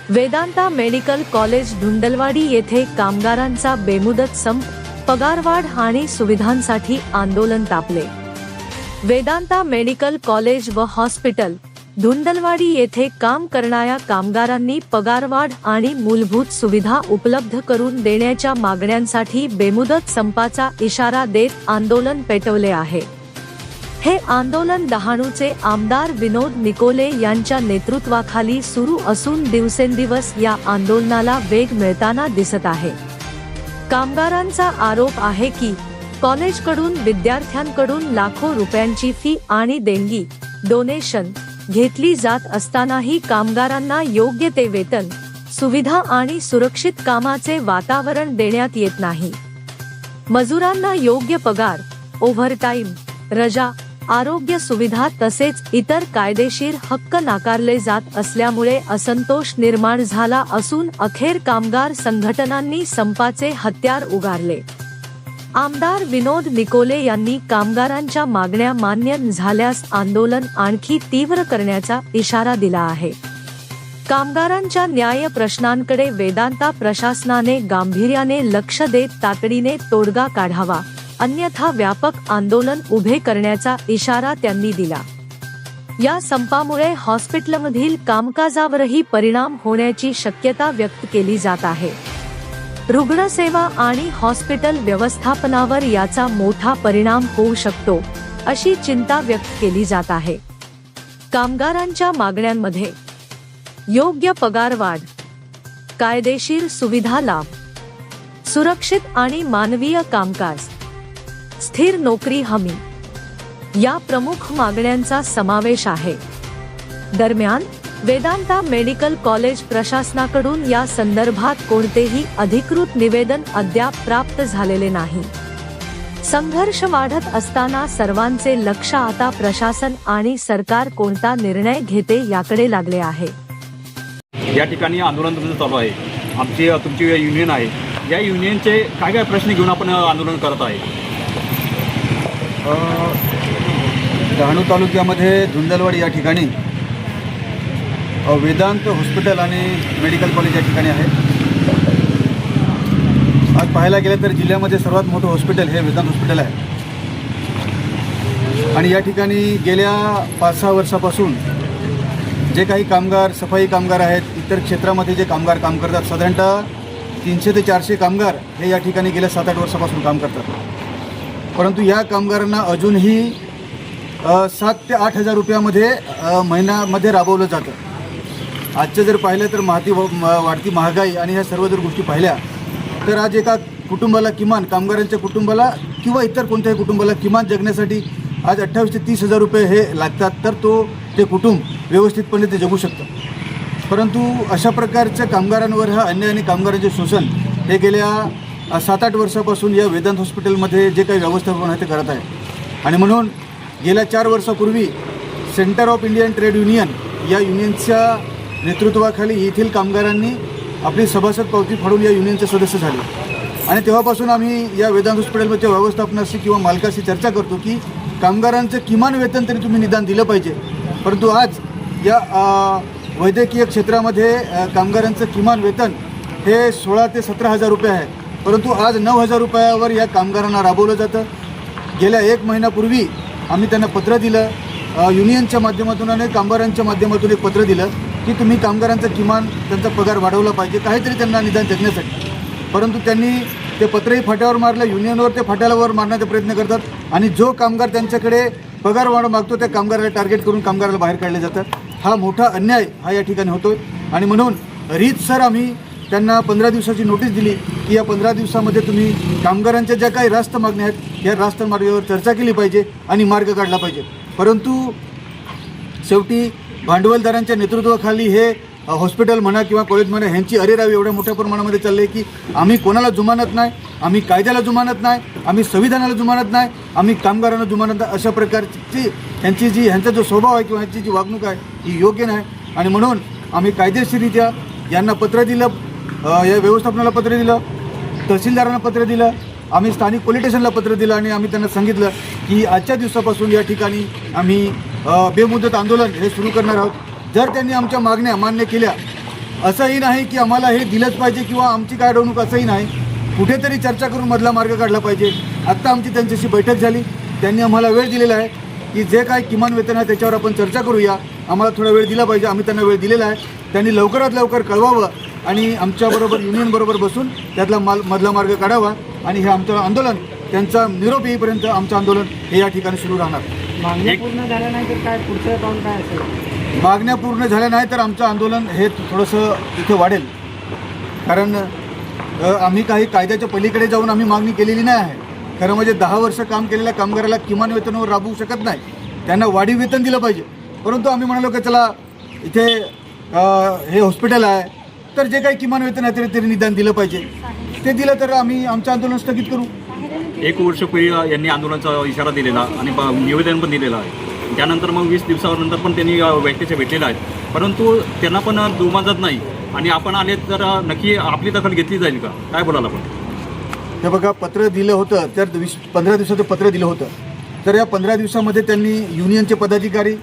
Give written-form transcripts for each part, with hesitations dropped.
Vedanta medical college धुंडलवाडी येथे कामगारांचा बेमुदत संप, पगारवाढ आणि सुविधांसाठी आंदोलन तापले। वेदांता मेडिकल कॉलेज व हॉस्पिटल धुंडलवाडी येथे काम करणाऱ्या कामगारांनी पगारवाढ आणि मूलभूत सुविधा उपलब्ध करून देण्याच्या मागण्यांसाठी बेमुदत संपाचा इशारा देत आंदोलन पेटवले आहे। हे आंदोलन डहाणूचे आमदार विनोद निकोले यांच्या नेतृत्वाखाली सुरू असून दिवसेंदिवस या आंदोलनाला वेग मिळताना दिसत आहे। कामगारांचा आरोप आहे की कॉलेजकडून विद्यार्थ्यांकडून लाखो रुपयांची फी आणि देणगी डोनेशन घेतली जात असतानाही कामगारांना योग्य ते वेतन, सुविधा आणि सुरक्षित कामाचे वातावरण देण्यात येत नाही। मजुरांना योग्य पगार, ओव्हरटाइम, रजा, आरोग्य सुविधा तसेच इतर कायदेशीर हक्क नाकारले जात असल्यामुळे असंतोष निर्माण झाला असून अखेर कामगार संघटनांनी संपाचे हत्यार उगारले। आमदार विनोद निकोले यांनी कामगारांच्या मागण्या मान्य झाल्यास आंदोलन आणखी तीव्र करण्याचा इशारा दिला आहे। कामगारांच्या न्याय प्रश्नांकडे वेदांता प्रशासनाने गांभीर्याने लक्ष देत तातडीने तोडगा काढावा, अन्यथा व्यापक आंदोलन उभे करण्याचा इशारा त्यांनी दिला। या संपामुळे हॉस्पिटलमधील कामकाजावरही परिणाम होण्याची शक्यता व्यक्त केली जात आहे। रुग्णसेवा आणि हॉस्पिटल व्यवस्थापनावर याचा मोठा परिणाम होऊ शकतो, अशी चिंता व्यक्त केली जात आहे। कामगारांच्या मागण्यांमध्ये योग्य पगारवाढ, कायदेशीर सुविधा लाभ, सुरक्षित आणि मानवीय कामकाज, स्थिर नोकरी हमी या प्रमुख मागण्यांचा समावेश आहे। दरम्यान वेदांता मेडिकल कॉलेज प्रशासनाकडून या संदर्भात कोणतेही अधिकृत निवेदन अद्याप प्राप्त झालेले नाही। संघर्ष वाढत असताना सर्वांचे लक्ष आता प्रशासन आणि सरकार कोणता निर्णय घेते याकडे लागले आहे। या ठिकाणी आंदोलन तुमचं चालू आहे, तुमची युनियन आहे, या युनियनचे काय काय प्रश्न घेऊन आपण आंदोलन करत आहे? डहाणू तालुक्यामध्ये धुंडलवाडी या ठिकाणी वेदांत हॉस्पिटल आणि मेडिकल कॉलेज या ठिकाणी आहे। आज पाहायला गेलं तर जिल्ह्यामध्ये सर्वात मोठं हॉस्पिटल हे वेदांत हॉस्पिटल आहे आणि या ठिकाणी गेल्या 5-6 वर्षापासून जे काही कामगार, सफाई कामगार आहेत, इतर क्षेत्रामध्ये जे कामगार काम करतात, साधारणतः 300 ते 400 कामगार हे या ठिकाणी गेल्या 7-8 वर्षापासून काम करतात। परंतु या कामगारांना अजूनही 7 ते 8 हजार रुपयामध्ये महिन्यामध्ये राबवलं जातं। आजचं जर पाहिलं तर वाढती महागाई आणि ह्या सर्व जर गोष्टी पाहिल्या तर आज एका कुटुंबाला किमान, कामगारांच्या कुटुंबाला किंवा इतर कोणत्याही कुटुंबाला किमान जगण्यासाठी आज 28 ते 30 हजार रुपये हे लागतात, तर ते कुटुंब व्यवस्थितपणे ते जगू शकतं। परंतु अशा प्रकारच्या कामगारांवर हा अन्याय आणि कामगारांचे शोषण हे गेल्या 7-8 वर्षापासून या वेदांत हॉस्पिटलमध्ये जे काही व्यवस्थापन आहे ते करत आहे। आणि म्हणून गेल्या 4 वर्षापूर्वी centre of Indian trade union या युनियनच्या नेतृत्वाखाली येथील कामगारांनी आपली सभासद पावती फाडून या युनियनचे सदस्य झाले आणि तेव्हापासून आम्ही या वेदांत हॉस्पिटलमध्ये व्यवस्थापनाशी किंवा मालकाशी चर्चा करतो की कामगारांचं किमान वेतन तरी तुम्ही निदान दिलं पाहिजे। परंतु आज या वैद्यकीय क्षेत्रामध्ये कामगारांचं किमान वेतन हे 16 ते 17 हजार रुपये आहे, परंतु आज 9 हजार रुपयावर या कामगारांना राबवलं जातं। गेल्या 1 महिन्यापूर्वी आम्ही त्यांना पत्र दिलं, युनियनच्या माध्यमातून आणि कामगारांच्या माध्यमातून एक पत्र दिलं की तुम्ही कामगारांचा किमान त्यांचा पगार वाढवला पाहिजे, काहीतरी त्यांना निदान जगण्यासाठी। परंतु त्यांनी ते पत्रही फाट्यावर मारलं, युनियनवर ते फाट्यावर मारण्याचा प्रयत्न करतात आणि जो कामगार त्यांच्याकडे पगार वाढ मागतो त्या कामगाराला टार्गेट करून कामगाराला बाहेर काढले जातात। हा मोठा अन्याय हा या ठिकाणी होतोय आणि म्हणून रीतसर आम्ही त्यांना 15 दिवसाची नोटीस दिली की या 15 दिवसामध्ये तुम्ही कामगारांच्या ज्या काही रास्त मागण्या आहेत या रास्त मार्गावर चर्चा केली पाहिजे आणि मार्ग काढला पाहिजे। परंतु शेवटी भांडवलदारांच्या नेतृत्वाखाली हे हॉस्पिटल म्हणा किंवा कॉलेज म्हणा ह्यांची अरेरावी एवढ्या मोठ्या प्रमाणामध्ये चालली आहे की आम्ही कोणाला जुमानत नाही, आम्ही कायद्याला जुमानत नाही, आम्ही संविधानाला जुमानत नाही, आम्ही कामगारांना जुमानत नाही, अशा प्रकारची ह्यांचा जो स्वभाव आहे किंवा ह्यांची जी वागणूक आहे ही योग्य नाही। आणि म्हणून आम्ही कायदेशीररित्या यांना पत्र दिलं, या व्यवस्थापनाला पत्र दिलं, तहसीलदारांना पत्र दिलं, आम्ही स्थानिक पोलीस स्टेशनला पत्र दिलं आणि आम्ही त्यांना सांगितलं की आजच्या दिवसापासून या ठिकाणी आम्ही बेमुदत आंदोलन हे सुरू करणार आहोत। जर त्यांनी आमच्या मागण्या मान्य केल्या, असंही नाही की आम्हाला हे दिलंच पाहिजे किंवा आमची काय अडवणूक, असंही नाही, कुठेतरी चर्चा करून मधला मार्ग काढला पाहिजे. आत्ता आमची त्यांच्याशी बैठक झाली, त्यांनी आम्हाला वेळ दिलेला आहे की जे काय किमान वेतन आहे त्याच्यावर आपण चर्चा करूया, आम्हाला थोडा वेळ दिला पाहिजे. आम्ही त्यांना वेळ दिलेला आहे, त्यांनी लवकरात लवकर कळवावं आणि आमच्याबरोबर युनियनबरोबर बसून त्यातला मधला मार्ग काढावा आणि हे आमचं आंदोलन त्यांचा निरोप येईपर्यंत आमचं आंदोलन हे या ठिकाणी सुरू राहणार. मागण्या पूर्ण झाल्या नाही तर काय पुढचं पाऊल काय असेल? मागण्या पूर्ण झाल्या नाही तर आमचं आंदोलन हे थोडंसं इथे वाढेल, कारण आम्ही काही कायद्याच्या पलीकडे जाऊन आम्ही मागणी केलेली नाही आहे. खरं म्हणजे 10 वर्ष काम केलेल्या कामगाराला किमान वेतनावर राबवू शकत नाही, त्यांना वाढीव वेतन दिलं पाहिजे. परंतु आम्ही म्हणालो की चला इथे हे हॉस्पिटल आहे, तर जे काही किमान वेतन आहे तरी निदान दिलं पाहिजे. ते दिलं तर आम्ही आमचं आंदोलन स्थगित करू. 1 वर्षपूर्वी यांनी आंदोलनाचा इशारा दिलेला आणि निवेदन पण दिलेलं आहे. त्यानंतर मग 20 दिवसानंतर पण त्यांनी व्यक्तीचे भेटलेलं आहे, परंतु त्यांना पण दुमाजत नाही आणि आपण आले तर नक्की आपली दखल घेतली जाईल का, काय बोलाल आपण? हे बघा, पत्र दिलं होतं तर 15 दिवसाचं पत्र दिलं होतं, तर या 15 दिवसामध्ये त्यांनी युनियनचे पदाधिकारी,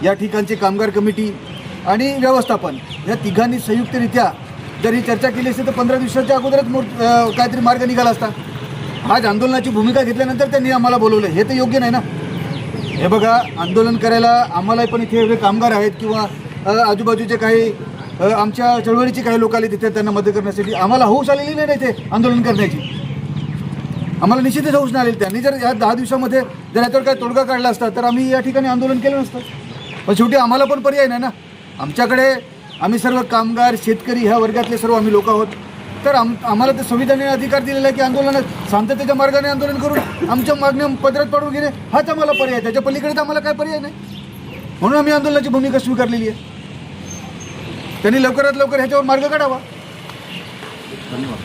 या ठिकाणचे कामगार कमिटी आणि व्यवस्थापन या तिघांनी संयुक्तरित्या जर ही चर्चा केली असती तर 15 दिवसाच्या अगोदरच काहीतरी मार्ग निघाला असता. आज आंदोलनाची भूमिका घेतल्यानंतर त्यांनी आम्हाला बोलवलं, हे तर योग्य नाही ना. हे बघा, आंदोलन करायला आम्हाला पण इथे एवढे कामगार आहेत किंवा आजूबाजूचे काही आमच्या चळवळीचे काही लोक आले तिथे त्यांना मदत करण्यासाठी. आम्हाला हौस आलेली नाही इथे आंदोलन करण्याची, आम्हाला निश्चितच हौस नाही आलेली. त्यांनी जर या 10 दिवसामध्ये जर याच्यावर काय तोडगा काढला असता तर आम्ही या ठिकाणी आंदोलन केलं नसतं. पण शेवटी आम्हाला पण पर्याय नाही ना. आमच्याकडे आम्ही सर्व कामगार, शेतकरी ह्या वर्गातले सर्व आम्ही लोक आहोत, तर आम्हाला तर संविधानाने अधिकार दिलेला आहे की आंदोलनात शांततेच्या मार्गाने आंदोलन करून आमच्या मागण्या पदरात पाडून घेणे हाच आम्हाला पर्याय. त्याच्या पलीकडे तर आम्हाला काय पर्याय नाही, म्हणून आम्ही आंदोलनाची भूमिका स्वीकारलेली आहे. त्यांनी लवकरात लवकर ह्याच्यावर मार्ग काढावा. धन्यवाद.